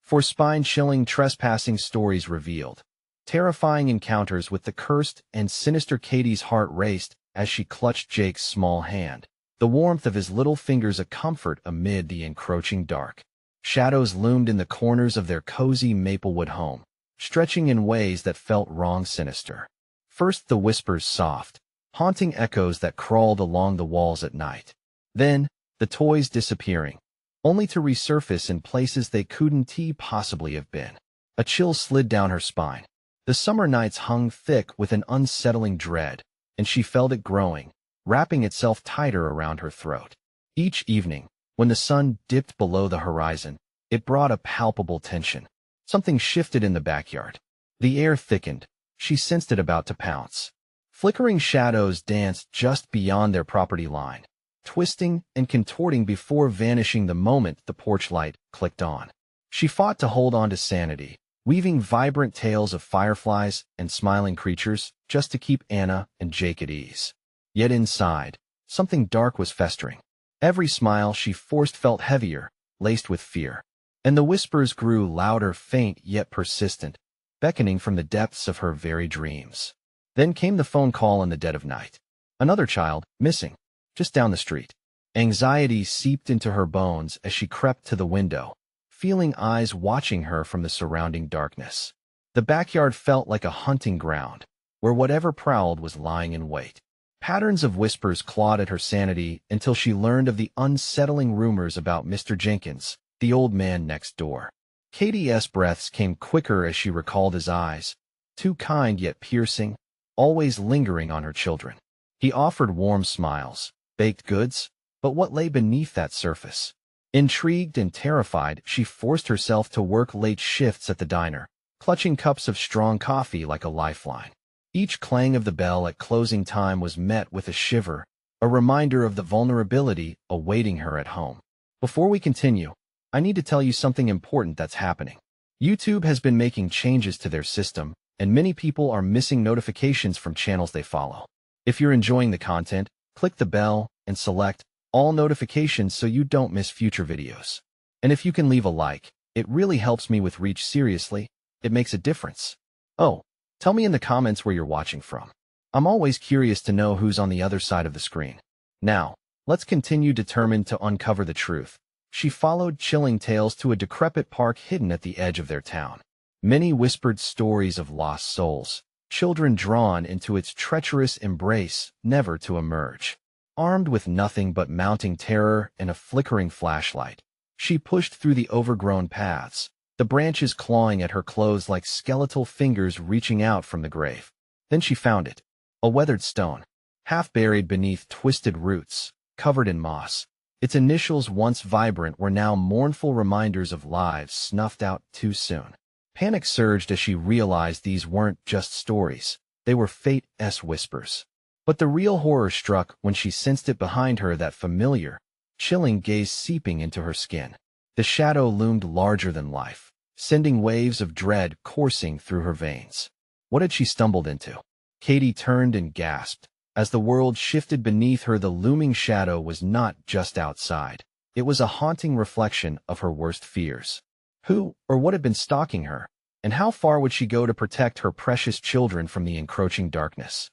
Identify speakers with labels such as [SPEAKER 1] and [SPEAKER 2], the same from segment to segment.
[SPEAKER 1] for spine-chilling trespassing stories revealed. Terrifying encounters with the cursed and sinister. Katie's heart raced as she clutched Jake's small hand, the warmth of his little fingers a comfort amid the encroaching dark. Shadows loomed in the corners of their cozy Maplewood home, stretching in ways that felt wrong. Sinister. First the whispers, soft, haunting echoes that crawled along the walls at night. Then, the toys disappearing, only to resurface in places they couldn't possibly have been. A chill slid down her spine. The summer nights hung thick with an unsettling dread, and she felt it growing, wrapping itself tighter around her throat. Each evening, when the sun dipped below the horizon, it brought a palpable tension. Something shifted in the backyard. The air thickened. She sensed it about to pounce. Flickering shadows danced just beyond their property line, twisting and contorting before vanishing the moment the porch light clicked on. She fought to hold on to sanity, weaving vibrant tales of fireflies and smiling creatures just to keep Anna and Jake at ease. Yet inside, something dark was festering. Every smile she forced felt heavier, laced with fear. And the whispers grew louder, faint yet persistent, beckoning from the depths of her very dreams. Then came the phone call in the dead of night. Another child, missing, just down the street. Anxiety seeped into her bones as she crept to the window, feeling eyes watching her from the surrounding darkness. The backyard felt like a hunting ground, where whatever prowled was lying in wait. Patterns of whispers clawed at her sanity until she learned of the unsettling rumors about Mr. Jenkins, the old man next door. Katie's breaths came quicker as she recalled his eyes, too kind yet piercing, always lingering on her children. He offered warm smiles, baked goods, but what lay beneath that surface? Intrigued and terrified, she forced herself to work late shifts at the diner, clutching cups of strong coffee like a lifeline. Each clang of the bell at closing time was met with a shiver, a reminder of the vulnerability awaiting her at home. Before we continue, I need to tell you something important that's happening. YouTube has been making changes to their system, and many people are missing notifications from channels they follow. If you're enjoying the content, click the bell and select all notifications so you don't miss future videos. And if you can leave a like, it really helps me with reach. Seriously, it makes a difference. Oh, tell me in the comments where you're watching from. I'm always curious to know who's on the other side of the screen. Now, let's continue, determined to uncover the truth. She followed chilling tales to a decrepit park hidden at the edge of their town. Many whispered stories of lost souls, children drawn into its treacherous embrace, never to emerge. Armed with nothing but mounting terror and a flickering flashlight, she pushed through the overgrown paths, the branches clawing at her clothes like skeletal fingers reaching out from the grave. Then she found it, a weathered stone, half buried beneath twisted roots, covered in moss. Its initials, once vibrant, were now mournful reminders of lives snuffed out too soon. Panic surged as she realized these weren't just stories. They were fate's whispers. But the real horror struck when she sensed it behind her, that familiar, chilling gaze seeping into her skin. The shadow loomed larger than life, sending waves of dread coursing through her veins. What had she stumbled into? Katie turned and gasped. As the world shifted beneath her, the looming shadow was not just outside. It was a haunting reflection of her worst fears. Who or what had been stalking her, and how far would she go to protect her precious children from the encroaching darkness?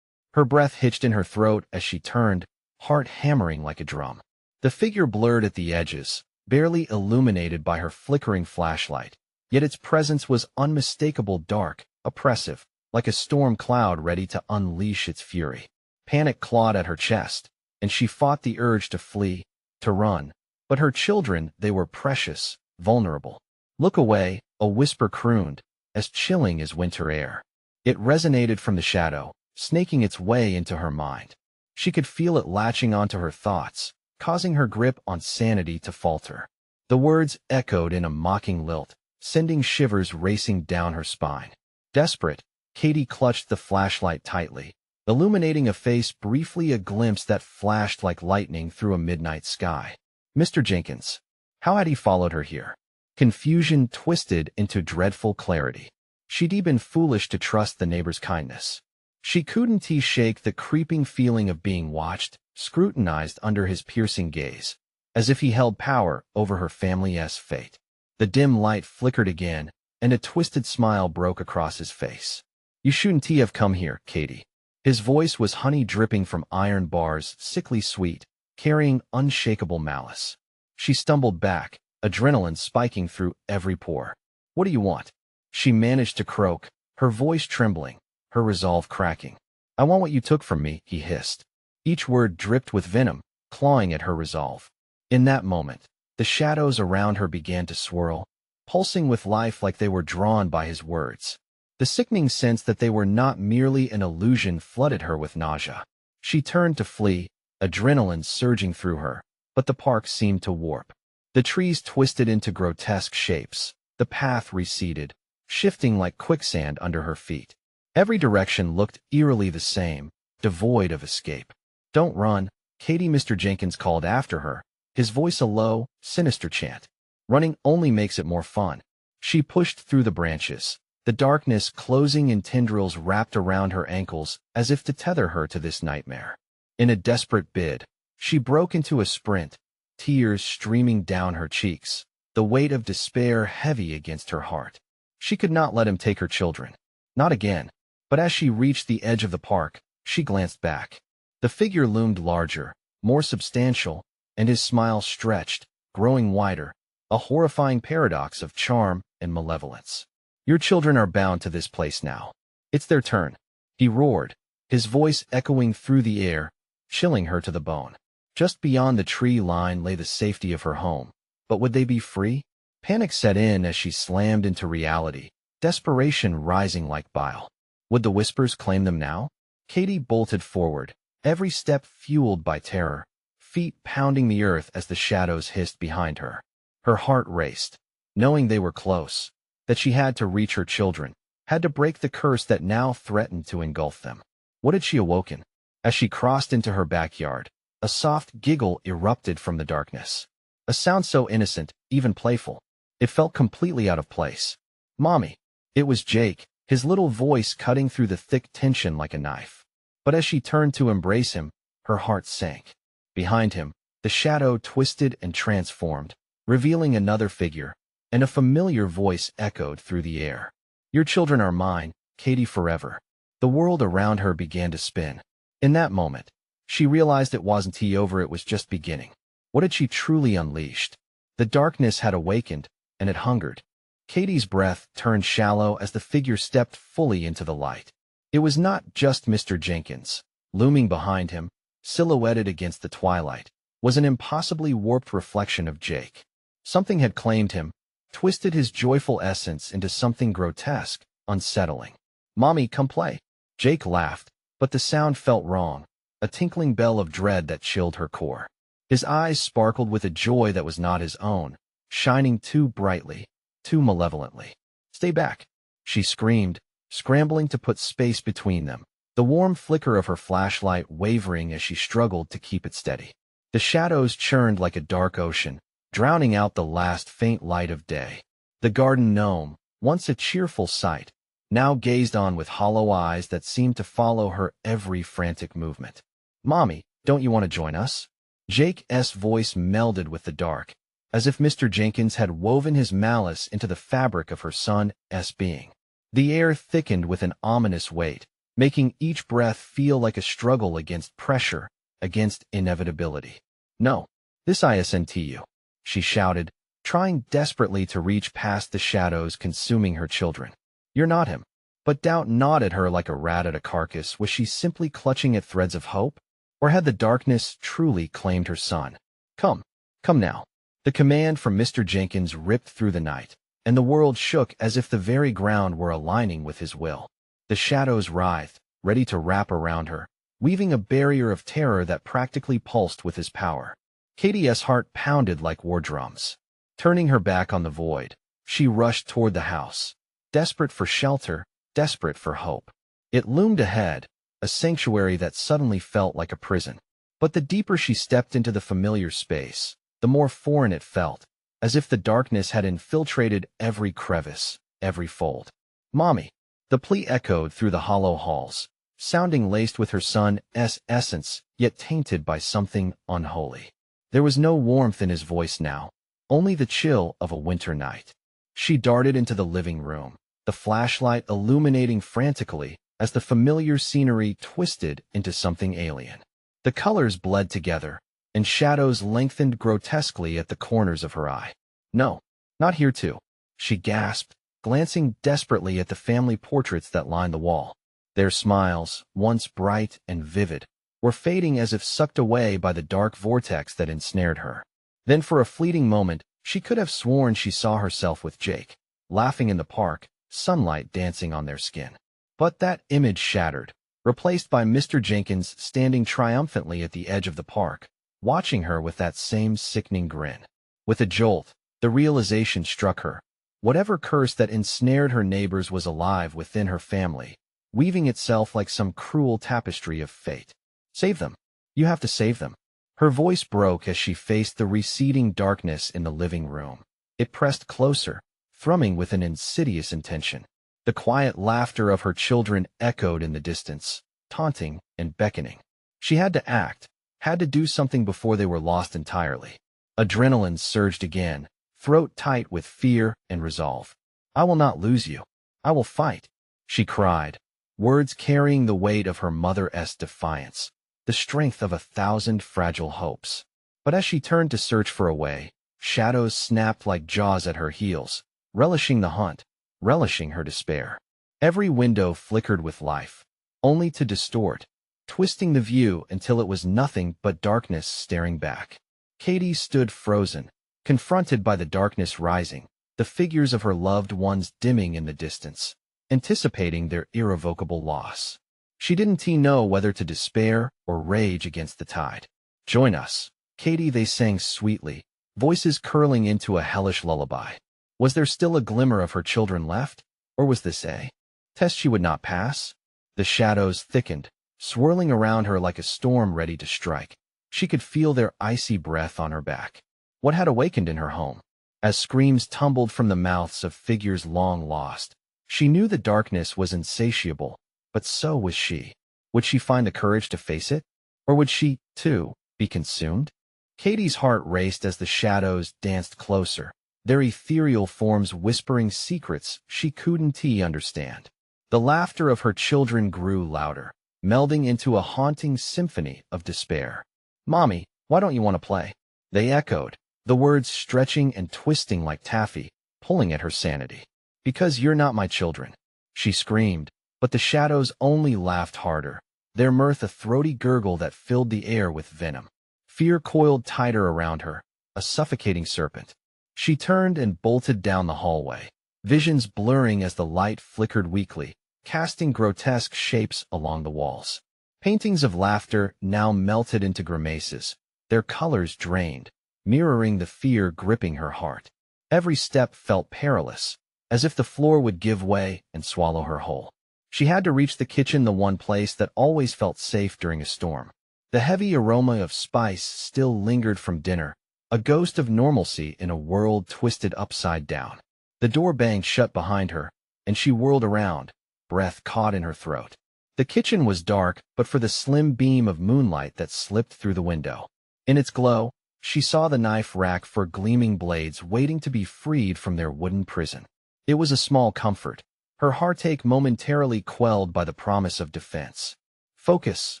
[SPEAKER 1] Her breath hitched in her throat as she turned, heart hammering like a drum. The figure blurred at the edges, barely illuminated by her flickering flashlight, yet its presence was unmistakable, dark, oppressive, like a storm cloud ready to unleash its fury. Panic clawed at her chest, and she fought the urge to flee, to run. But her children, they were precious, vulnerable. Look away, a whisper crooned, as chilling as winter air. It resonated from the shadow, snaking its way into her mind. She could feel it latching onto her thoughts, causing her grip on sanity to falter. The words echoed in a mocking lilt, sending shivers racing down her spine. Desperate, Katie clutched the flashlight tightly, illuminating a face, briefly a glimpse that flashed like lightning through a midnight sky. Mr. Jenkins. How had he followed her here? Confusion twisted into dreadful clarity. She'd been foolish to trust the neighbor's kindness. She couldn't shake the creeping feeling of being watched, scrutinized under his piercing gaze, as if he held power over her family's fate. The dim light flickered again, and a twisted smile broke across his face. You shouldn't have come here, Katie. His voice was honey dripping from iron bars, sickly sweet, carrying unshakable malice. She stumbled back, adrenaline spiking through every pore. What do you want? She managed to croak, her voice trembling, her resolve cracking. I want what you took from me, he hissed. Each word dripped with venom, clawing at her resolve. In that moment, the shadows around her began to swirl, pulsing with life like they were drawn by his words. The sickening sense that they were not merely an illusion flooded her with nausea. She turned to flee, adrenaline surging through her, but the park seemed to warp. The trees twisted into grotesque shapes, the path receded, shifting like quicksand under her feet. Every direction looked eerily the same, devoid of escape. Don't run, Katie, Mr. Jenkins called after her, his voice a low, sinister chant. Running only makes it more fun. She pushed through the branches, the darkness closing in tendrils wrapped around her ankles as if to tether her to this nightmare. In a desperate bid, she broke into a sprint, tears streaming down her cheeks, the weight of despair heavy against her heart. She could not let him take her children. Not again. But as she reached the edge of the park, she glanced back. The figure loomed larger, more substantial, and his smile stretched, growing wider, a horrifying paradox of charm and malevolence. Your children are bound to this place now. It's their turn. He roared, his voice echoing through the air, chilling her to the bone. Just beyond the tree line lay the safety of her home. But would they be free? Panic set in as she slammed into reality, desperation rising like bile. Would the whispers claim them now? Katie bolted forward, every step fueled by terror, feet pounding the earth as the shadows hissed behind her. Her heart raced, knowing they were close, that she had to reach her children, had to break the curse that now threatened to engulf them. What had she awoken? As she crossed into her backyard, a soft giggle erupted from the darkness. A sound so innocent, even playful. It felt completely out of place. Mommy. It was Jake, his little voice cutting through the thick tension like a knife. But as she turned to embrace him, her heart sank. Behind him, the shadow twisted and transformed, revealing another figure, and a familiar voice echoed through the air. Your children are mine, Katie, forever. The world around her began to spin. In that moment, she realized it wasn't over, it was just beginning. What had she truly unleashed? The darkness had awakened, and it hungered. Katie's breath turned shallow as the figure stepped fully into the light. It was not just Mr. Jenkins. Looming behind him, silhouetted against the twilight, was an impossibly warped reflection of Jake. Something had claimed him, twisted his joyful essence into something grotesque, unsettling. Mommy, come play. Jake laughed, but the sound felt wrong, a tinkling bell of dread that chilled her core. His eyes sparkled with a joy that was not his own, shining too brightly, too malevolently. Stay back, she screamed, scrambling to put space between them, the warm flicker of her flashlight wavering as she struggled to keep it steady. The shadows churned like a dark ocean, drowning out the last faint light of day. The garden gnome, once a cheerful sight, now gazed on with hollow eyes that seemed to follow her every frantic movement. Mommy, don't you want to join us? Jake's voice melded with the dark, as if Mr. Jenkins had woven his malice into the fabric of her son's being. The air thickened with an ominous weight, making each breath feel like a struggle against pressure, against inevitability. No, this isn't you, she shouted, trying desperately to reach past the shadows consuming her children. You're not him. But doubt gnawed at her like a rat at a carcass. Was she simply clutching at threads of hope? Or had the darkness truly claimed her son? Come now. The command from Mr. Jenkins ripped through the night, and the world shook as if the very ground were aligning with his will. The shadows writhed, ready to wrap around her, weaving a barrier of terror that practically pulsed with his power. Katie's heart pounded like war drums. Turning her back on the void, she rushed toward the house, desperate for shelter, desperate for hope. It loomed ahead, a sanctuary that suddenly felt like a prison. But the deeper she stepped into the familiar space, the more foreign it felt, as if the darkness had infiltrated every crevice, every fold. Mommy! The plea echoed through the hollow halls, sounding laced with her son's essence, yet tainted by something unholy. There was no warmth in his voice now, only the chill of a winter night. She darted into the living room, the flashlight illuminating frantically as the familiar scenery twisted into something alien. The colors bled together, and shadows lengthened grotesquely at the corners of her eye. "No, not here too," she gasped, glancing desperately at the family portraits that lined the wall. Their smiles, once bright and vivid, were fading as if sucked away by the dark vortex that ensnared her. Then for a fleeting moment, she could have sworn she saw herself with Jake, laughing in the park, sunlight dancing on their skin. But that image shattered, replaced by Mr. Jenkins standing triumphantly at the edge of the park, watching her with that same sickening grin. With a jolt, the realization struck her. Whatever curse that ensnared her neighbors was alive within her family, weaving itself like some cruel tapestry of fate. "Save them. You have to save them." Her voice broke as she faced the receding darkness in the living room. It pressed closer, thrumming with an insidious intention. The quiet laughter of her children echoed in the distance, taunting and beckoning. She had to act, had to do something before they were lost entirely. Adrenaline surged again, throat tight with fear and resolve. "I will not lose you. I will fight," she cried, words carrying the weight of her mother's defiance, the strength of 1,000 fragile hopes. But as she turned to search for a way, shadows snapped like jaws at her heels, relishing the hunt, relishing her despair. Every window flickered with life, only to distort, twisting the view until it was nothing but darkness staring back. Katie stood frozen, confronted by the darkness rising, the figures of her loved ones dimming in the distance, anticipating their irrevocable loss. She didn't know whether to despair or rage against the tide. "Join us, Katie," they sang sweetly, voices curling into a hellish lullaby. Was there still a glimmer of her children left, or was this a test she would not pass? The shadows thickened, swirling around her like a storm ready to strike. She could feel their icy breath on her back. What had awakened in her home? As screams tumbled from the mouths of figures long lost, she knew the darkness was insatiable, but so was she. Would she find the courage to face it? Or would she, too, be consumed? Katie's heart raced as the shadows danced closer, their ethereal forms whispering secrets she couldn't understand. The laughter of her children grew louder, melding into a haunting symphony of despair. "Mommy, why don't you want to play?" they echoed, the words stretching and twisting like taffy, pulling at her sanity. "Because you're not my children," she screamed, but the shadows only laughed harder, their mirth a throaty gurgle that filled the air with venom. Fear coiled tighter around her, a suffocating serpent. She turned and bolted down the hallway, visions blurring as the light flickered weakly, casting grotesque shapes along the walls. Paintings of laughter now melted into grimaces, their colors drained, mirroring the fear gripping her heart. Every step felt perilous, as if the floor would give way and swallow her whole. She had to reach the kitchen, the one place that always felt safe during a storm. The heavy aroma of spice still lingered from dinner, a ghost of normalcy in a world twisted upside down. The door banged shut behind her, and she whirled around, breath caught in her throat. The kitchen was dark, but for the slim beam of moonlight that slipped through the window. In its glow, she saw the knife rack for gleaming blades waiting to be freed from their wooden prison. It was a small comfort, her heartache momentarily quelled by the promise of defense. "Focus,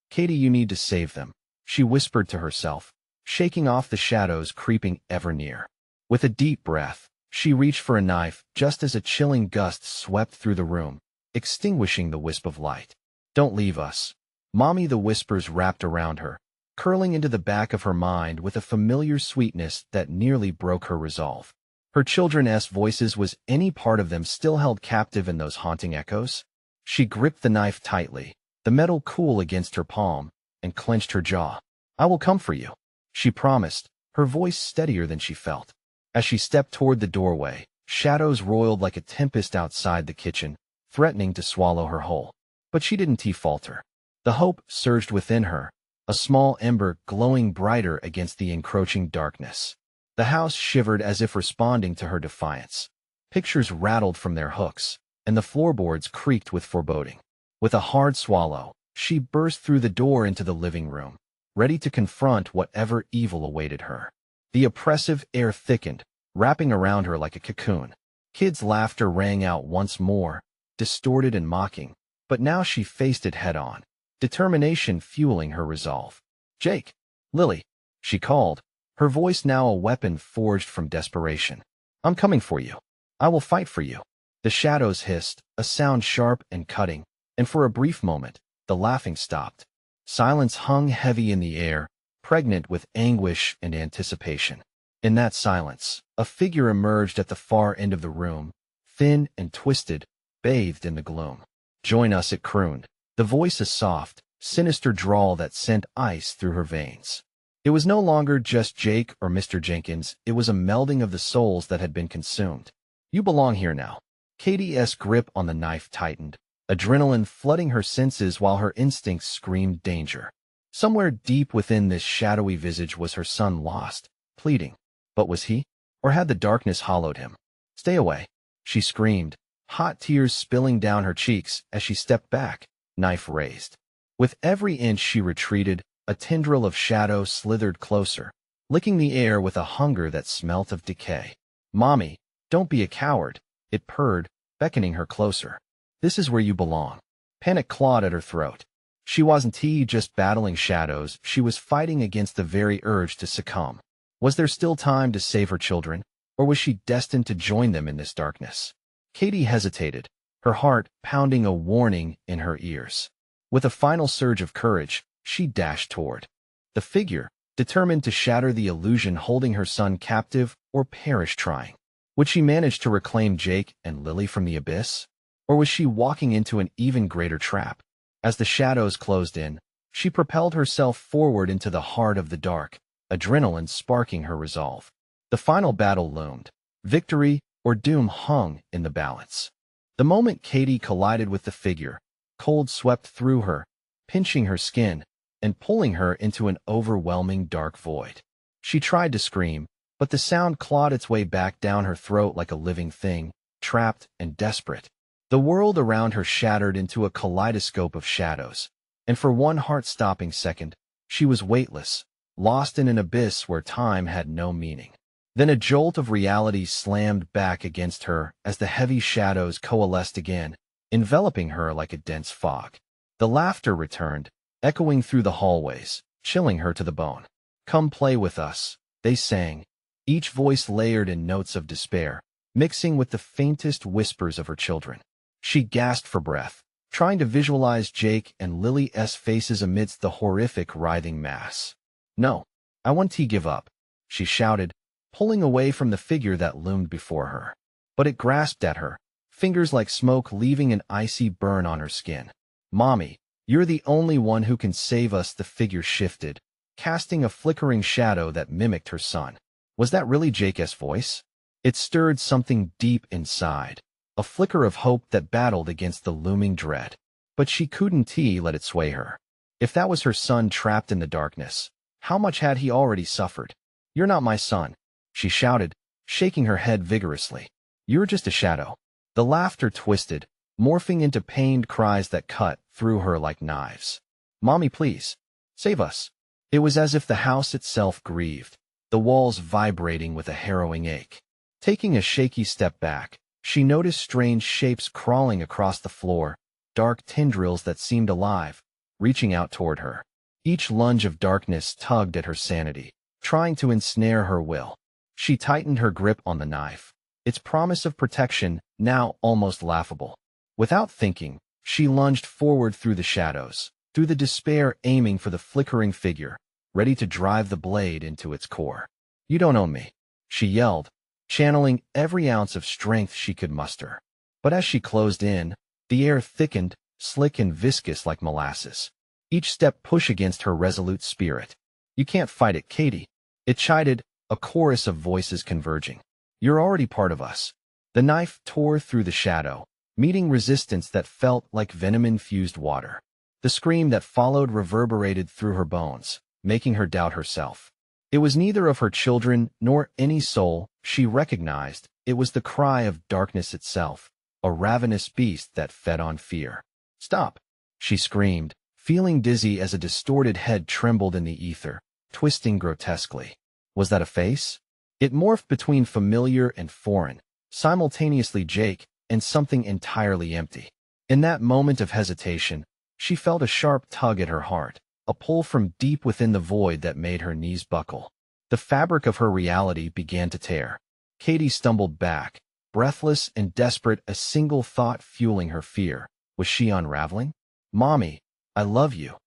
[SPEAKER 1] Katie, you need to save them," she whispered to herself, shaking off the shadows creeping ever near. With a deep breath, she reached for a knife just as a chilling gust swept through the room, extinguishing the wisp of light. "Don't leave us, Mommy," the whispers wrapped around her, curling into the back of her mind with a familiar sweetness that nearly broke her resolve. Her children's voices, was any part of them still held captive in those haunting echoes? She gripped the knife tightly, the metal cool against her palm, and clenched her jaw. "I will come for you," she promised, her voice steadier than she felt. As she stepped toward the doorway, shadows roiled like a tempest outside the kitchen, threatening to swallow her whole. But she didn't falter. The hope surged within her, a small ember glowing brighter against the encroaching darkness. The house shivered as if responding to her defiance. Pictures rattled from their hooks, and the floorboards creaked with foreboding. With a hard swallow, she burst through the door into the living room, ready to confront whatever evil awaited her. The oppressive air thickened, wrapping around her like a cocoon. Kids' laughter rang out once more, distorted and mocking, but now she faced it head-on, determination fueling her resolve. "Jake! Lily!" she called, her voice now a weapon forged from desperation. "I'm coming for you. I will fight for you." The shadows hissed, a sound sharp and cutting, and for a brief moment, the laughing stopped. Silence hung heavy in the air, pregnant with anguish and anticipation. In that silence, a figure emerged at the far end of the room, thin and twisted, bathed in the gloom. "Join us," it crooned, the voice a soft, sinister drawl that sent ice through her veins. It was no longer just Jake or Mr. Jenkins, it was a melding of the souls that had been consumed. "You belong here now." Katie's grip on the knife tightened, adrenaline flooding her senses while her instincts screamed danger. Somewhere deep within this shadowy visage was her son lost, pleading. But was he? Or had the darkness hollowed him? "Stay away," she screamed, hot tears spilling down her cheeks as she stepped back, knife raised. With every inch she retreated, a tendril of shadow slithered closer, licking the air with a hunger that smelt of decay. "Mommy, don't be a coward," it purred, beckoning her closer. "This is where you belong." Panic clawed at her throat. She wasn't just battling shadows, she was fighting against the very urge to succumb. Was there still time to save her children, or was she destined to join them in this darkness? Katie hesitated, her heart pounding a warning in her ears. With a final surge of courage, she dashed toward the figure, determined to shatter the illusion holding her son captive or perish trying. Would she manage to reclaim Jake and Lily from the abyss? Or was she walking into an even greater trap? As the shadows closed in, she propelled herself forward into the heart of the dark, adrenaline sparking her resolve. The final battle loomed. Victory or doom hung in the balance. The moment Katie collided with the figure, cold swept through her, pinching her skin and pulling her into an overwhelming dark void. She tried to scream, but the sound clawed its way back down her throat like a living thing, trapped and desperate. The world around her shattered into a kaleidoscope of shadows, and for one heart-stopping second, she was weightless, lost in an abyss where time had no meaning. Then a jolt of reality slammed back against her as the heavy shadows coalesced again, enveloping her like a dense fog. The laughter returned, echoing through the hallways, chilling her to the bone. "Come play with us," they sang, each voice layered in notes of despair, mixing with the faintest whispers of her children. She gasped for breath, trying to visualize Jake and Lily's faces amidst the horrific writhing mass. "No, I want to give up," she shouted, pulling away from the figure that loomed before her. But it grasped at her, fingers like smoke leaving an icy burn on her skin. "Mommy, you're the only one who can save us," the figure shifted, casting a flickering shadow that mimicked her son. Was that really Jake's voice? It stirred something deep inside, a flicker of hope that battled against the looming dread. But she couldn't let it sway her. If that was her son trapped in the darkness, how much had he already suffered? "You're not my son," she shouted, shaking her head vigorously. "You're just a shadow." The laughter twisted, morphing into pained cries that cut through her like knives. "Mommy, please, save us." It was as if the house itself grieved, the walls vibrating with a harrowing ache. Taking a shaky step back, she noticed strange shapes crawling across the floor, dark tendrils that seemed alive, reaching out toward her. Each lunge of darkness tugged at her sanity, trying to ensnare her will. She tightened her grip on the knife, its promise of protection now almost laughable. Without thinking, she lunged forward through the shadows, through the despair aiming for the flickering figure, ready to drive the blade into its core. "You don't own me," she yelled, channeling every ounce of strength she could muster. But as she closed in, the air thickened, slick and viscous like molasses. Each step pushed against her resolute spirit. "You can't fight it, Katie," it chided, a chorus of voices converging. "You're already part of us." The knife tore through the shadow, meeting resistance that felt like venom-infused water. The scream that followed reverberated through her bones, making her doubt herself. It was neither of her children nor any soul she recognized. It was the cry of darkness itself, a ravenous beast that fed on fear. "Stop!" she screamed, feeling dizzy as a distorted head trembled in the ether, twisting grotesquely. Was that a face? It morphed between familiar and foreign, simultaneously Jake and something entirely empty. In that moment of hesitation, she felt a sharp tug at her heart, a pull from deep within the void that made her knees buckle. The fabric of her reality began to tear. Katie stumbled back, breathless and desperate, a single thought fueling her fear. Was she unraveling? "Mommy, I love you,"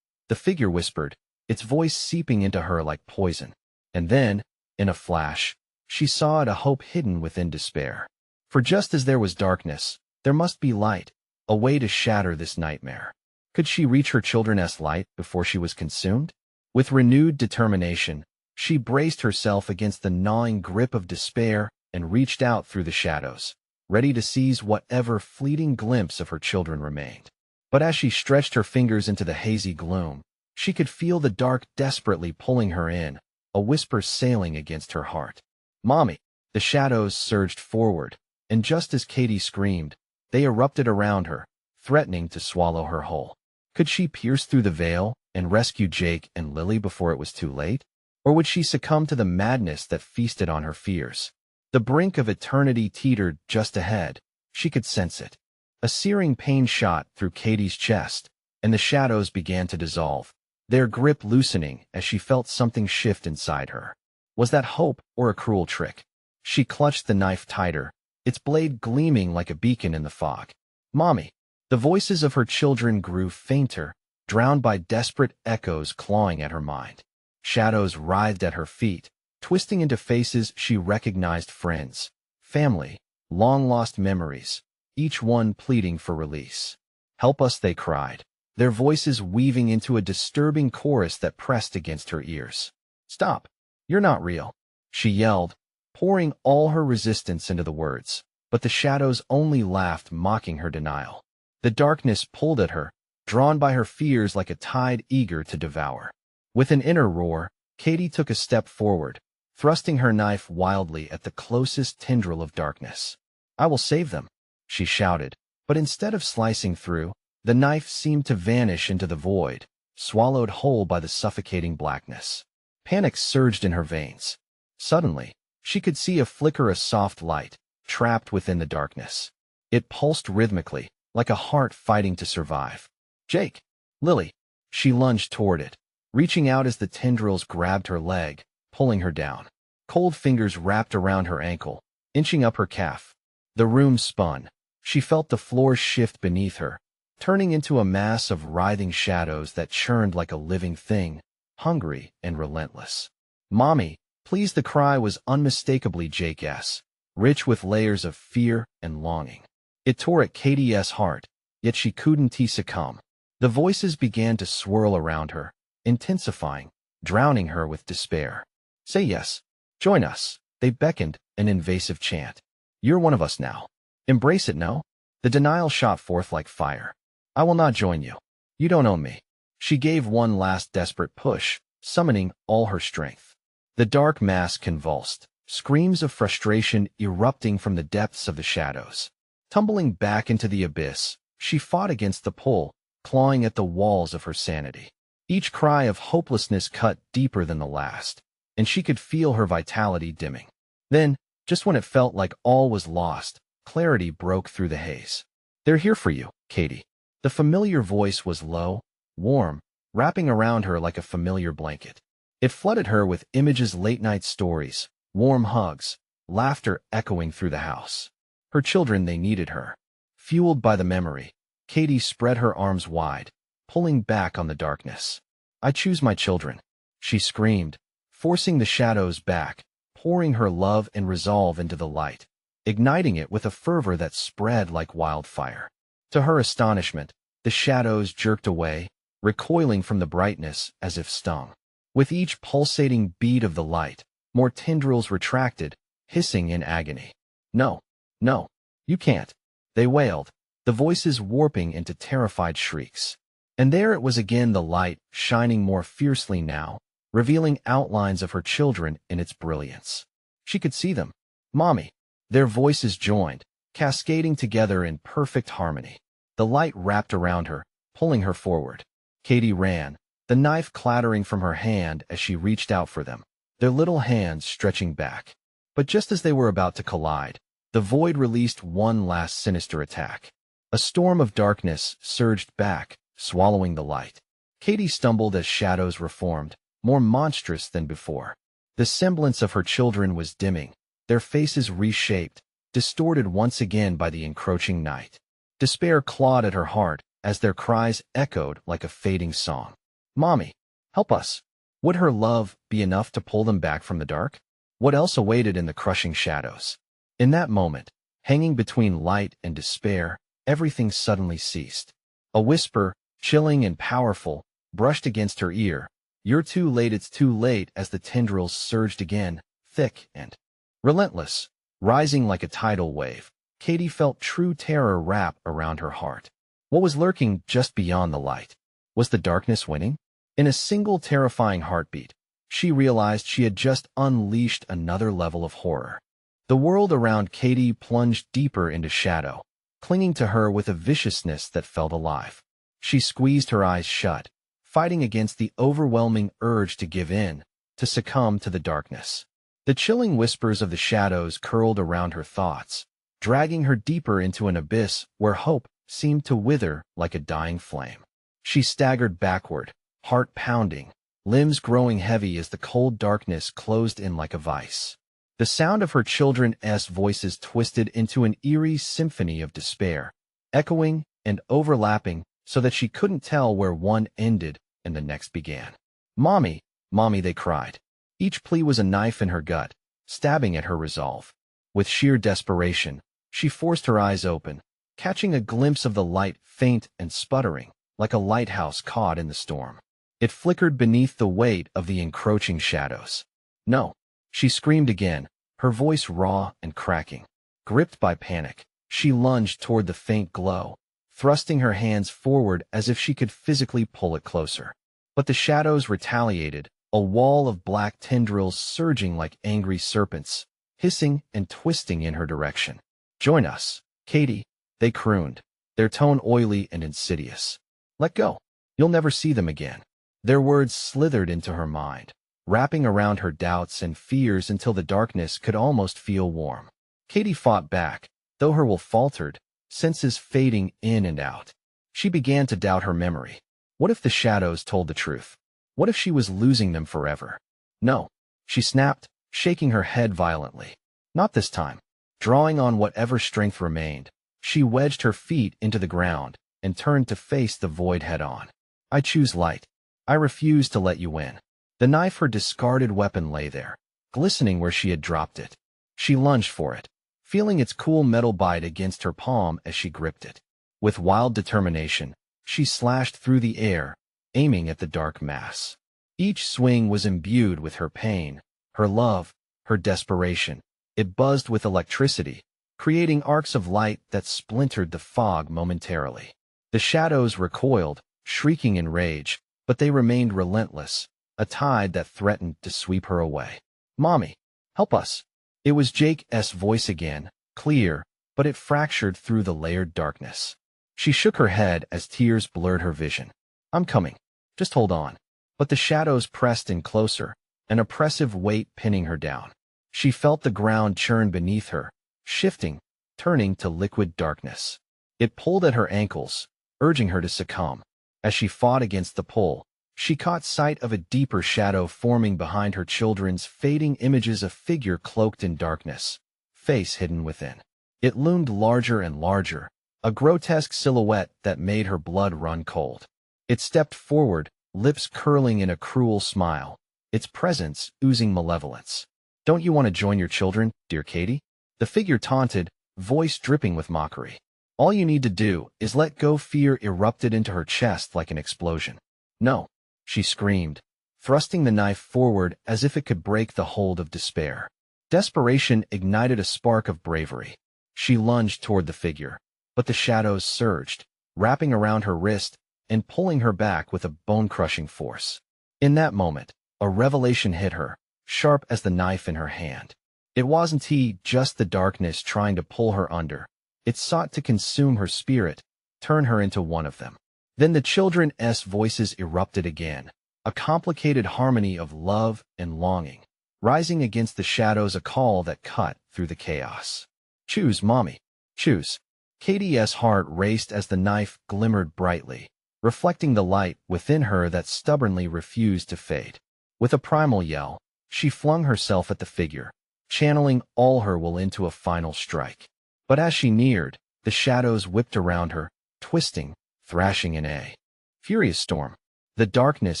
[SPEAKER 1] the figure whispered, its voice seeping into her like poison. And then, in a flash, she saw a hope hidden within despair. For just as there was darkness, there must be light, a way to shatter this nightmare. Could she reach her children's light before she was consumed? With renewed determination, she braced herself against the gnawing grip of despair and reached out through the shadows, ready to seize whatever fleeting glimpse of her children remained. But as she stretched her fingers into the hazy gloom, she could feel the dark desperately pulling her in, a whisper sailing against her heart. "Mommy!" The shadows surged forward, and just as Katie screamed, they erupted around her, threatening to swallow her whole. Could she pierce through the veil and rescue Jake and Lily before it was too late? Or would she succumb to the madness that feasted on her fears? The brink of eternity teetered just ahead. She could sense it. A searing pain shot through Katie's chest, and the shadows began to dissolve, their grip loosening as she felt something shift inside her. Was that hope or a cruel trick? She clutched the knife tighter, its blade gleaming like a beacon in the fog. "Mommy!" The voices of her children grew fainter, drowned by desperate echoes clawing at her mind. Shadows writhed at her feet, twisting into faces she recognized: friends, family, long-lost memories, each one pleading for release. "Help us," they cried, their voices weaving into a disturbing chorus that pressed against her ears. "Stop! You're not real," she yelled, pouring all her resistance into the words. But the shadows only laughed, mocking her denial. The darkness pulled at her, drawn by her fears like a tide eager to devour. With an inner roar, Katie took a step forward, thrusting her knife wildly at the closest tendril of darkness. "I will save them," she shouted, but instead of slicing through, the knife seemed to vanish into the void, swallowed whole by the suffocating blackness. Panic surged in her veins. Suddenly, she could see a flicker of soft light, trapped within the darkness. It pulsed rhythmically, like a heart fighting to survive. "Jake! Lily!" She lunged toward it, reaching out as the tendrils grabbed her leg, pulling her down. Cold fingers wrapped around her ankle, inching up her calf. The room spun. She felt the floor shift beneath her, turning into a mass of writhing shadows that churned like a living thing, hungry and relentless. "Mommy, please!" The cry was unmistakably Jake's, rich with layers of fear and longing. It tore at Katie's heart, yet she couldn't succumb. The voices began to swirl around her, intensifying, drowning her with despair. "Say yes. Join us," they beckoned, an invasive chant. "You're one of us now. Embrace it, no?" The denial shot forth like fire. "I will not join you. You don't own me." She gave one last desperate push, summoning all her strength. The dark mass convulsed, screams of frustration erupting from the depths of the shadows. Tumbling back into the abyss, she fought against the pull, clawing at the walls of her sanity. Each cry of hopelessness cut deeper than the last, and she could feel her vitality dimming. Then, just when it felt like all was lost, clarity broke through the haze. "They're here for you, Katie." The familiar voice was low, warm, wrapping around her like a familiar blanket. It flooded her with images, late-night stories, warm hugs, laughter echoing through the house. Her children, they needed her. Fueled by the memory, Katie spread her arms wide, pulling back on the darkness. "I choose my children," she screamed, forcing the shadows back, pouring her love and resolve into the light, igniting it with a fervor that spread like wildfire. To her astonishment, the shadows jerked away, recoiling from the brightness as if stung. With each pulsating beat of the light, more tendrils retracted, hissing in agony. "No, no, you can't," they wailed, the voices warping into terrified shrieks. And there it was again, the light, shining more fiercely now, revealing outlines of her children in its brilliance. She could see them. "Mommy!" Their voices joined, cascading together in perfect harmony. The light wrapped around her, pulling her forward. Katie ran, the knife clattering from her hand as she reached out for them. their little hands stretching back. But just as they were about to collide, the void released one last sinister attack. A storm of darkness surged back, swallowing the light. Katie stumbled as shadows reformed, more monstrous than before. The semblance of her children was dimming, their faces reshaped, distorted once again by the encroaching night. Despair clawed at her heart as their cries echoed like a fading song. "Mommy, help us!" Would her love be enough to pull them back from the dark? What else awaited in the crushing shadows? In that moment, hanging between light and despair, everything suddenly ceased. A whisper, chilling and powerful, brushed against her ear. "You're too late, it's too late," as the tendrils surged again, thick and relentless. Rising like a tidal wave, Katie felt true terror wrap around her heart. What was lurking just beyond the light? Was the darkness winning? In a single terrifying heartbeat, she realized she had just unleashed another level of horror. The world around Katie plunged deeper into shadow, clinging to her with a viciousness that felt alive. She squeezed her eyes shut, fighting against the overwhelming urge to give in, to succumb to the darkness. The chilling whispers of the shadows curled around her thoughts, dragging her deeper into an abyss where hope seemed to wither like a dying flame. She staggered backward, heart pounding, limbs growing heavy as the cold darkness closed in like a vice. The sound of her children's voices twisted into an eerie symphony of despair, echoing and overlapping so that she couldn't tell where one ended and the next began. "Mommy, Mommy," they cried. Each plea was a knife in her gut, stabbing at her resolve. With sheer desperation, she forced her eyes open, catching a glimpse of the light faint and sputtering, like a lighthouse caught in the storm. It flickered beneath the weight of the encroaching shadows. "No!" She screamed again, her voice raw and cracking. Gripped by panic, she lunged toward the faint glow, thrusting her hands forward as if she could physically pull it closer. But the shadows retaliated, a wall of black tendrils surging like angry serpents, hissing and twisting in her direction. "Join us, Katie," they crooned, their tone oily and insidious. "Let go. You'll never see them again." Their words slithered into her mind, wrapping around her doubts and fears until the darkness could almost feel warm. Katie fought back, though her will faltered, senses fading in and out. She began to doubt her memory. What if the shadows told the truth? What if she was losing them forever? "No," she snapped, shaking her head violently. "Not this time." Drawing on whatever strength remained, she wedged her feet into the ground and turned to face the void head-on. "I choose light. I refuse to let you win." The knife, her discarded weapon, lay there, glistening where she had dropped it. She lunged for it, feeling its cool metal bite against her palm as she gripped it. With wild determination, she slashed through the air, aiming at the dark mass. Each swing was imbued with her pain, her love, her desperation. It buzzed with electricity, creating arcs of light that splintered the fog momentarily. The shadows recoiled, shrieking in rage, but they remained relentless, a tide that threatened to sweep her away. "Mommy, help us." It was Jake's voice again, clear, but it fractured through the layered darkness. She shook her head as tears blurred her vision. "I'm coming. Just hold on." But the shadows pressed in closer, an oppressive weight pinning her down. She felt the ground churn beneath her, shifting, turning to liquid darkness. It pulled at her ankles, urging her to succumb. As she fought against the pull, she caught sight of a deeper shadow forming behind her children's fading images, a figure cloaked in darkness, face hidden within. It loomed larger and larger, a grotesque silhouette that made her blood run cold. It stepped forward, lips curling in a cruel smile, its presence oozing malevolence. "Don't you want to join your children, dear Katie?" The figure taunted, voice dripping with mockery. "All you need to do is let go." Fear erupted into her chest like an explosion. "No," she screamed, thrusting the knife forward as if it could break the hold of despair. Desperation ignited a spark of bravery. She lunged toward the figure, but the shadows surged, wrapping around her wrist and pulling her back with a bone-crushing force. In that moment, a revelation hit her, sharp as the knife in her hand. It wasn't just the darkness trying to pull her under. It sought to consume her spirit, turn her into one of them. Then the children's voices erupted again, a complicated harmony of love and longing. rising against the shadows, a call that cut through the chaos. "Choose, Mommy. Choose." Katie's heart raced as the knife glimmered brightly, reflecting the light within her that stubbornly refused to fade. With a primal yell, she flung herself at the figure, channeling all her will into a final strike. But as she neared, the shadows whipped around her, twisting, thrashing in a furious storm. The darkness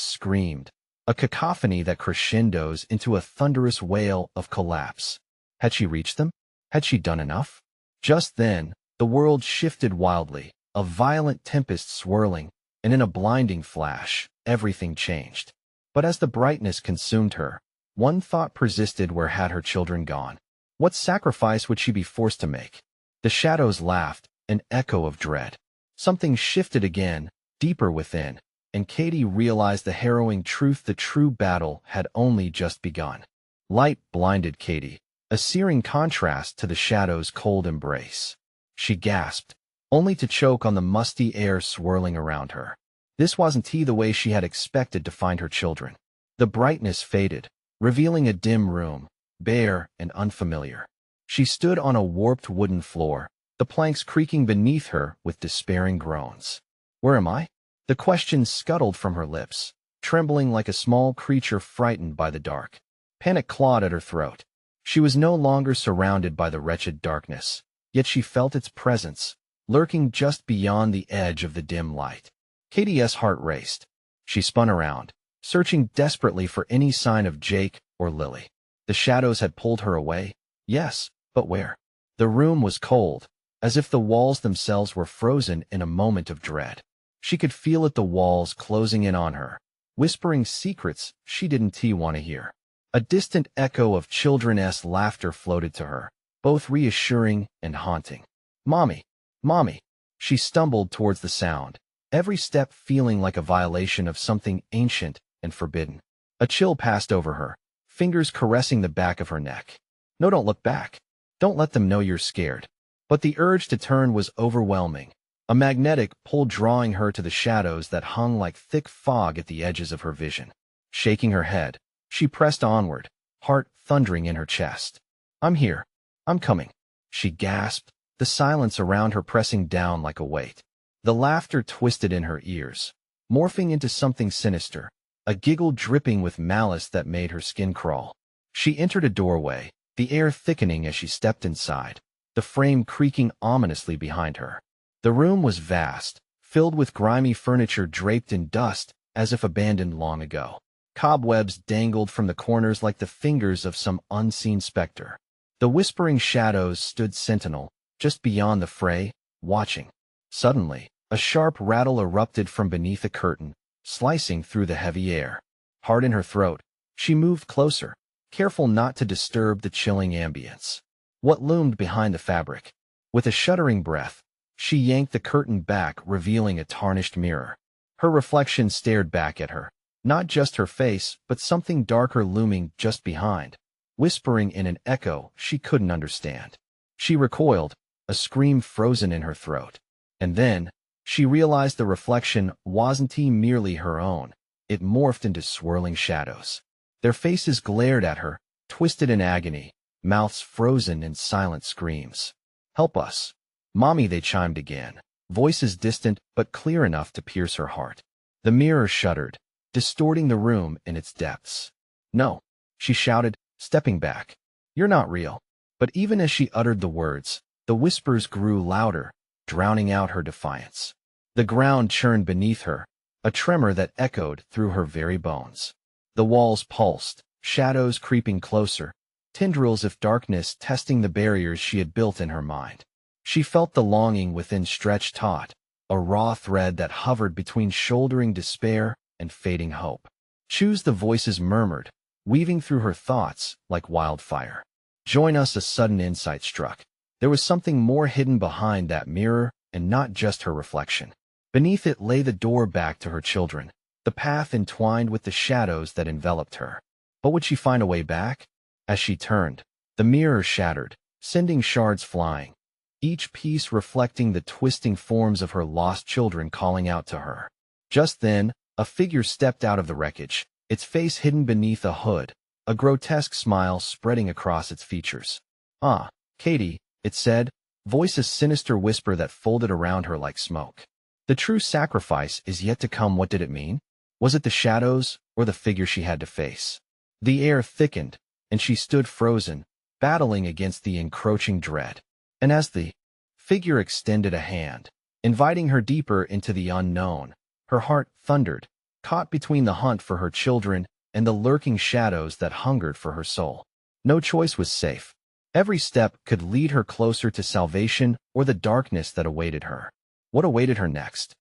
[SPEAKER 1] screamed, a cacophony that crescendos into a thunderous wail of collapse. Had she reached them? Had she done enough? Just then, the world shifted wildly, a violent tempest swirling, and in a blinding flash, everything changed. But as the brightness consumed her, one thought persisted: where had her children gone? What sacrifice would she be forced to make? The shadows laughed, an echo of dread. Something shifted again, deeper within, and Katie realized the harrowing truth: the true battle had only just begun. Light blinded Katie, a searing contrast to the shadows' cold embrace. She gasped, only to choke on the musty air swirling around her. This wasn't the way she had expected to find her children. The brightness faded, revealing a dim room, bare and unfamiliar. She stood on a warped wooden floor, the planks creaking beneath her with despairing groans. "Where am I?" The question scuttled from her lips, trembling like a small creature frightened by the dark. Panic clawed at her throat. She was no longer surrounded by the wretched darkness, yet she felt its presence, lurking just beyond the edge of the dim light. Katie's heart raced. She spun around, searching desperately for any sign of Jake or Lily. The shadows had pulled her away, yes, but where? The room was cold, as if the walls themselves were frozen in a moment of dread. She could feel it, the walls closing in on her, whispering secrets she didn't want to hear. A distant echo of children's laughter floated to her, both reassuring and haunting. "Mommy! Mommy!" She stumbled towards the sound, every step feeling like a violation of something ancient and forbidden. A chill passed over her, fingers caressing the back of her neck. "No, don't look back. Don't let them know you're scared." But the urge to turn was overwhelming, a magnetic pull drawing her to the shadows that hung like thick fog at the edges of her vision. Shaking her head, she pressed onward, heart thundering in her chest. "I'm here. I'm coming," she gasped, the silence around her pressing down like a weight. The laughter twisted in her ears, morphing into something sinister, a giggle dripping with malice that made her skin crawl. She entered a doorway, the air thickening as she stepped inside, the frame creaking ominously behind her. The room was vast, filled with grimy furniture draped in dust as if abandoned long ago. Cobwebs dangled from the corners like the fingers of some unseen specter. The whispering shadows stood sentinel, just beyond the fray, watching. Suddenly, a sharp rattle erupted from beneath a curtain, slicing through the heavy air. Heart in her throat, she moved closer, careful not to disturb the chilling ambience. What loomed behind the fabric? With a shuddering breath, she yanked the curtain back, revealing a tarnished mirror. Her reflection stared back at her, not just her face, but something darker looming just behind, whispering in an echo she couldn't understand. She recoiled, a scream frozen in her throat. And then, she realized the reflection wasn't merely her own. It morphed into swirling shadows. Their faces glared at her, twisted in agony, mouths frozen in silent screams. "Help us. Mommy," they chimed again, voices distant but clear enough to pierce her heart. The mirror shuddered, distorting the room in its depths. "No," she shouted, stepping back. "You're not real." But even as she uttered the words, the whispers grew louder, drowning out her defiance. The ground churned beneath her, a tremor that echoed through her very bones. The walls pulsed, shadows creeping closer, tendrils of darkness testing the barriers she had built in her mind. She felt the longing within stretch taut, a raw thread that hovered between shouldering despair and fading hope. "Choose," the voices murmured, weaving through her thoughts like wildfire. "Join us." A sudden insight struck. There was something more hidden behind that mirror, and not just her reflection. Beneath it lay the door back to her children, the path entwined with the shadows that enveloped her. But would she find a way back? As she turned, the mirror shattered, sending shards flying, each piece reflecting the twisting forms of her lost children calling out to her. Just then, a figure stepped out of the wreckage, its face hidden beneath a hood, a grotesque smile spreading across its features. "Ah, Katie," it said, voice a sinister whisper that folded around her like smoke. The true sacrifice is yet to come. What did it mean? Was it the shadows or the figure she had to face? The air thickened, and she stood frozen, battling against the encroaching dread. And as the figure extended a hand, inviting her deeper into the unknown, her heart thundered, caught between the hunt for her children and the lurking shadows that hungered for her soul. No choice was safe. Every step could lead her closer to salvation or the darkness that awaited her. What awaited her next?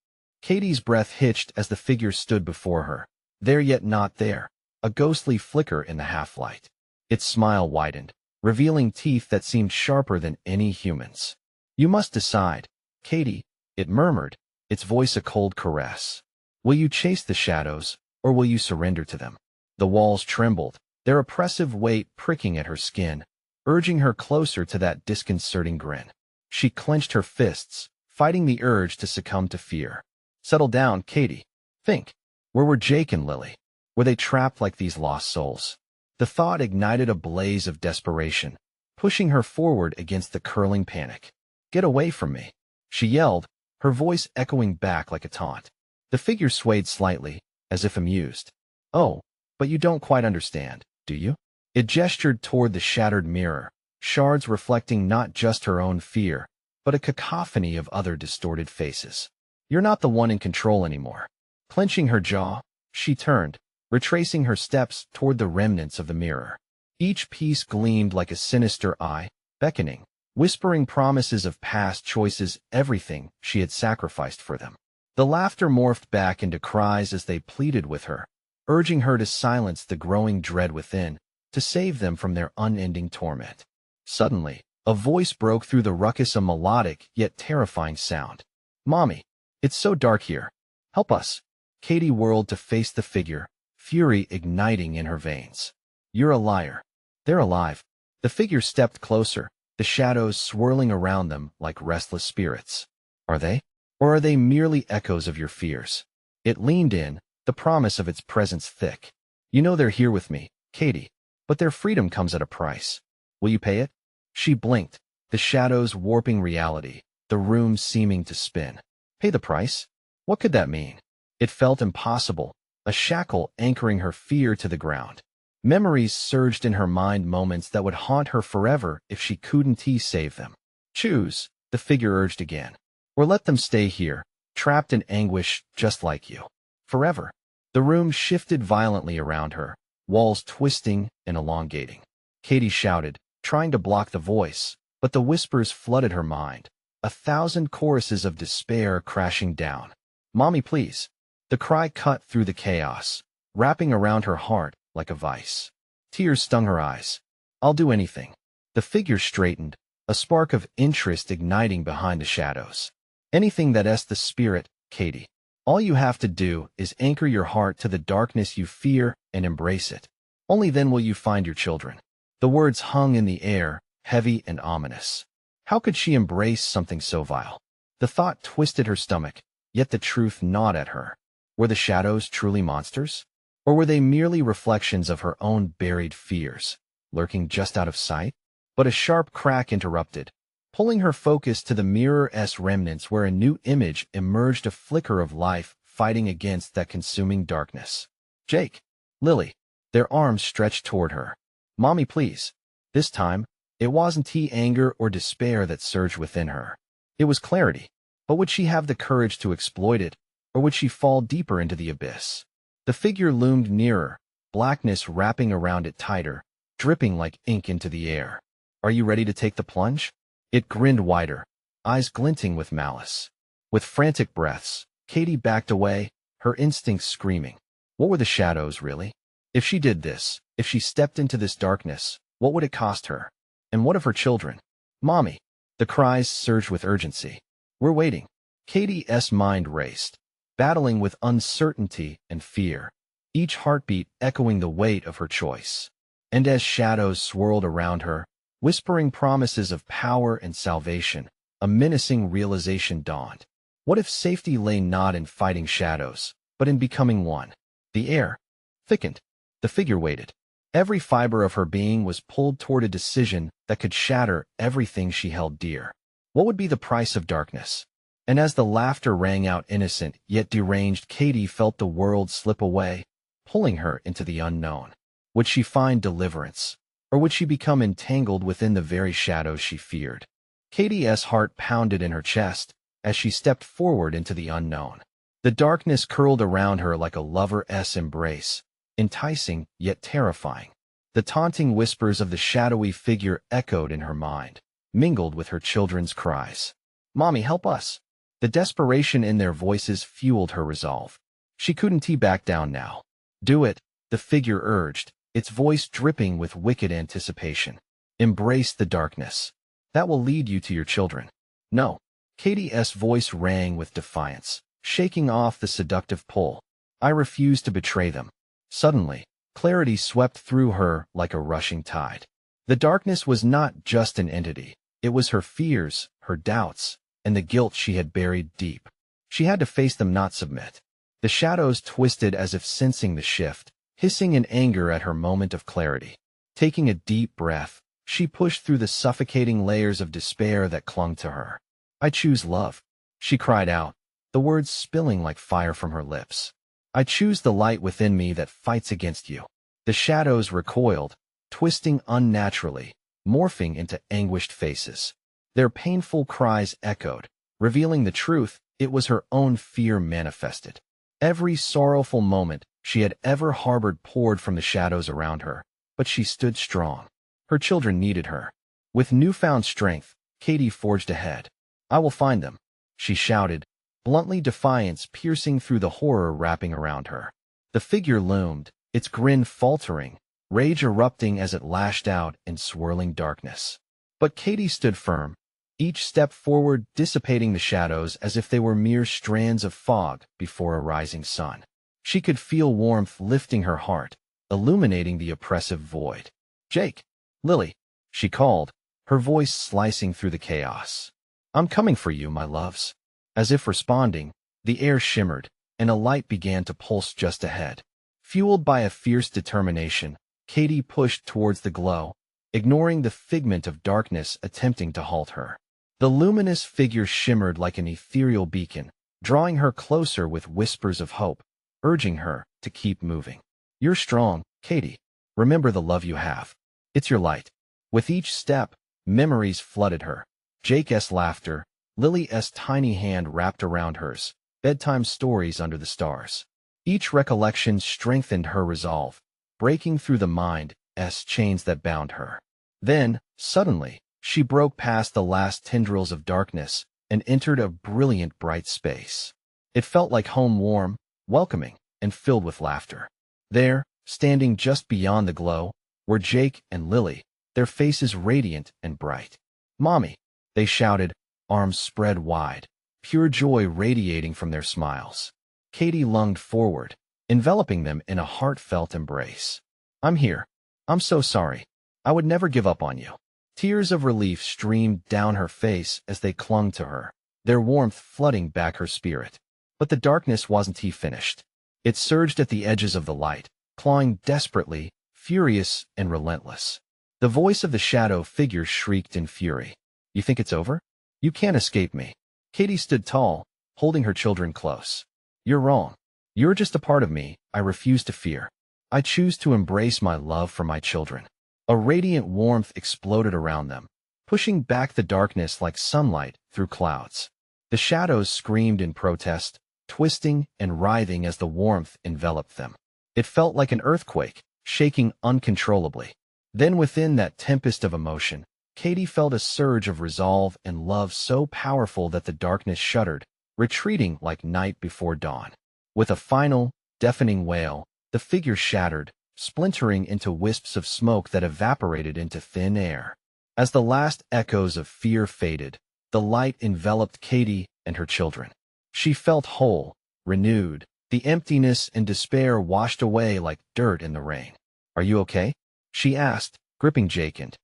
[SPEAKER 1] Katie's breath hitched as the figure stood before her, there yet not there, a ghostly flicker in the half-light. Its smile widened, revealing teeth that seemed sharper than any human's. "You must decide, Katie," it murmured, its voice a cold caress. "Will you chase the shadows, or will you surrender to them?" The walls trembled, their oppressive weight pricking at her skin, urging her closer to that disconcerting grin. She clenched her fists, fighting the urge to succumb to fear. "Settle down, Katie. Think. Where were Jake and Lily? Were they trapped like these lost souls?" The thought ignited a blaze of desperation, pushing her forward against the curling panic. "Get away from me," she yelled, her voice echoing back like a taunt. The figure swayed slightly, as if amused. "Oh, but you don't quite understand, do you?" It gestured toward the shattered mirror, shards reflecting not just her own fear, but a cacophony of other distorted faces. "You're not the one in control anymore." Clenching her jaw, she turned, retracing her steps toward the remnants of the mirror. Each piece gleamed like a sinister eye, beckoning, whispering promises of past choices, everything she had sacrificed for them. The laughter morphed back into cries as they pleaded with her, urging her to silence the growing dread within, to save them from their unending torment. Suddenly, a voice broke through the ruckus, a melodic yet terrifying sound. "Mommy, it's so dark here. Help us." Katie whirled to face the figure, fury igniting in her veins. "You're a liar. They're alive." The figure stepped closer, the shadows swirling around them like restless spirits. "Are they? Or are they merely echoes of your fears?" It leaned in, the promise of its presence thick. "You know they're here with me, Katie, but their freedom comes at a price. Will you pay it?" She blinked, the shadows warping reality, the room seeming to spin. Pay the price? What could that mean? It felt impossible, a shackle anchoring her fear to the ground. Memories surged in her mind, moments that would haunt her forever if she couldn't save them. "Choose," the figure urged again, "or let them stay here, trapped in anguish just like you. Forever." The room shifted violently around her, walls twisting and elongating. Katie shouted, trying to block the voice, but the whispers flooded her mind, 1,000 choruses of despair crashing down. "Mommy, please." The cry cut through the chaos, wrapping around her heart like a vice. Tears stung her eyes. "I'll do anything." The figure straightened, a spark of interest igniting behind the shadows. "Anything that's the spirit, Katie. All you have to do is anchor your heart to the darkness you fear and embrace it. Only then will you find your children." The words hung in the air, heavy and ominous. How could she embrace something so vile? The thought twisted her stomach, yet the truth gnawed at her. Were the shadows truly monsters? Or were they merely reflections of her own buried fears, lurking just out of sight? But a sharp crack interrupted, pulling her focus to the mirror's remnants where a new image emerged, a flicker of life fighting against that consuming darkness. Jake, Lily, their arms stretched toward her. "Mommy, please." This time, it wasn't anger or despair that surged within her. It was clarity. But would she have the courage to exploit it, or would she fall deeper into the abyss? The figure loomed nearer, blackness wrapping around it tighter, dripping like ink into the air. "Are you ready to take the plunge?" It grinned wider, eyes glinting with malice. With frantic breaths, Katie backed away, her instincts screaming. What were the shadows, really? If she did this, if she stepped into this darkness, what would it cost her? And what of her children? "Mommy!" The cries surged with urgency. "We're waiting." Katie's mind raced, battling with uncertainty and fear, each heartbeat echoing the weight of her choice. And as shadows swirled around her, whispering promises of power and salvation, a menacing realization dawned. What if safety lay not in fighting shadows, but in becoming one? The air thickened. The figure waited. Every fiber of her being was pulled toward a decision that could shatter everything she held dear. What would be the price of darkness? And as the laughter rang out innocent yet deranged, Katie felt the world slip away, pulling her into the unknown. Would she find deliverance? Or would she become entangled within the very shadows she feared? Katie's heart pounded in her chest as she stepped forward into the unknown. The darkness curled around her like a lover's embrace, enticing yet terrifying. The taunting whispers of the shadowy figure echoed in her mind, mingled with her children's cries. "Mommy, help us!" The desperation in their voices fueled her resolve. She couldn't back down now. "Do it," the figure urged, its voice dripping with wicked anticipation. "Embrace the darkness. That will lead you to your children." "No." Katie's voice rang with defiance, shaking off the seductive pull. "I refuse to betray them." Suddenly, clarity swept through her like a rushing tide. The darkness was not just an entity. It was her fears, her doubts, and the guilt she had buried deep. She had to face them, not submit. The shadows twisted as if sensing the shift, hissing in anger at her moment of clarity. Taking a deep breath, she pushed through the suffocating layers of despair that clung to her. "I choose love," she cried out, the words spilling like fire from her lips. "I choose the light within me that fights against you." The shadows recoiled, twisting unnaturally, morphing into anguished faces. Their painful cries echoed, revealing the truth. It was her own fear manifested. Every sorrowful moment she had ever harbored poured from the shadows around her, but she stood strong. Her children needed her. With newfound strength, Katie forged ahead. "I will find them," she shouted, bluntly, defiance piercing through the horror wrapping around her. The figure loomed, its grin faltering, rage erupting as it lashed out in swirling darkness. But Katie stood firm, each step forward dissipating the shadows as if they were mere strands of fog before a rising sun. She could feel warmth lifting her heart, illuminating the oppressive void. "Jake! Lily!" she called, her voice slicing through the chaos. "I'm coming for you, my loves." As if responding, the air shimmered, and a light began to pulse just ahead. Fueled by a fierce determination, Katie pushed towards the glow, ignoring the figment of darkness attempting to halt her. The luminous figure shimmered like an ethereal beacon, drawing her closer with whispers of hope, urging her to keep moving. "You're strong, Katie. Remember the love you have. It's your light." With each step, memories flooded her. Jake's laughter, Lily's tiny hand wrapped around hers, bedtime stories under the stars. Each recollection strengthened her resolve, breaking through the mind's chains that bound her. Then, suddenly, she broke past the last tendrils of darkness and entered a brilliant bright space. It felt like home, warm, welcoming, and filled with laughter. There, standing just beyond the glow, were Jake and Lily, their faces radiant and bright. "Mommy!" they shouted, arms spread wide, pure joy radiating from their smiles. Katie lunged forward, enveloping them in a heartfelt embrace. "I'm here. I'm so sorry. I would never give up on you." Tears of relief streamed down her face as they clung to her, their warmth flooding back her spirit. But the darkness wasn't finished. It surged at the edges of the light, clawing desperately, furious and relentless. The voice of the shadow figure shrieked in fury. "You think it's over? You can't escape me." Katie stood tall, holding her children close. "You're wrong. You're just a part of me I refuse to fear. I choose to embrace my love for my children." A radiant warmth exploded around them, pushing back the darkness like sunlight through clouds. The shadows screamed in protest, twisting and writhing as the warmth enveloped them. It felt like an earthquake, shaking uncontrollably. Then within that tempest of emotion, Katie felt a surge of resolve and love so powerful that the darkness shuddered, retreating like night before dawn. With a final, deafening wail, the figure shattered, splintering into wisps of smoke that evaporated into thin air. As the last echoes of fear faded, the light enveloped Katie and her children. She felt whole, renewed, the emptiness and despair washed away like dirt in the rain. "Are you okay?" she asked, gripping Jake and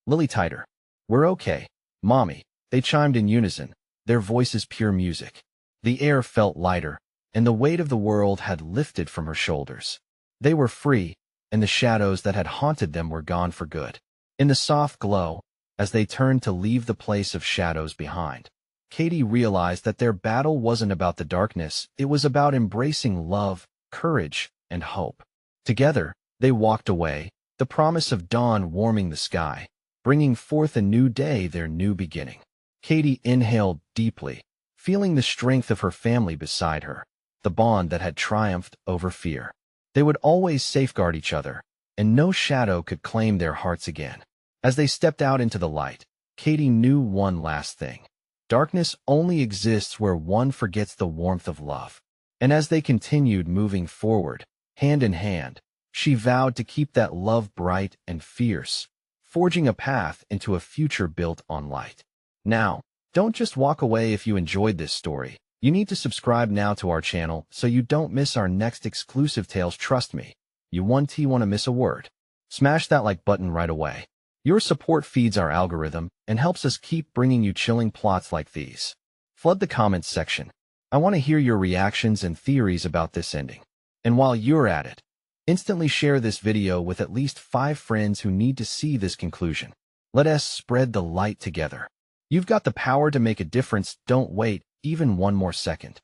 [SPEAKER 1] Lily tighter. "We're okay, Mommy," they chimed in unison, their voices pure music. The air felt lighter, and the weight of the world had lifted from her shoulders. They were free, and the shadows that had haunted them were gone for good. In the soft glow, as they turned to leave the place of shadows behind, Katie realized that their battle wasn't about the darkness, it was about embracing love, courage, and hope. Together, they walked away, the promise of dawn warming the sky, bringing forth a new day, their new beginning. Katie inhaled deeply, feeling the strength of her family beside her, the bond that had triumphed over fear. They would always safeguard each other, and no shadow could claim their hearts again. As they stepped out into the light, Katie knew one last thing. Darkness only exists where one forgets the warmth of love. And as they continued moving forward, hand in hand, she vowed to keep that love bright and fierce, forging a path into a future built on light. Now, don't just walk away if you enjoyed this story. You need to subscribe now to our channel so you don't miss our next exclusive tales. Trust me, you won't want to miss a word. Smash that like button right away. Your support feeds our algorithm and helps us keep bringing you chilling plots like these. Flood the comments section. I want to hear your reactions and theories about this ending. And while you're at it, instantly share this video with at least 5 friends who need to see this conclusion. Let us spread the light together. You've got the power to make a difference. Don't wait even one more second.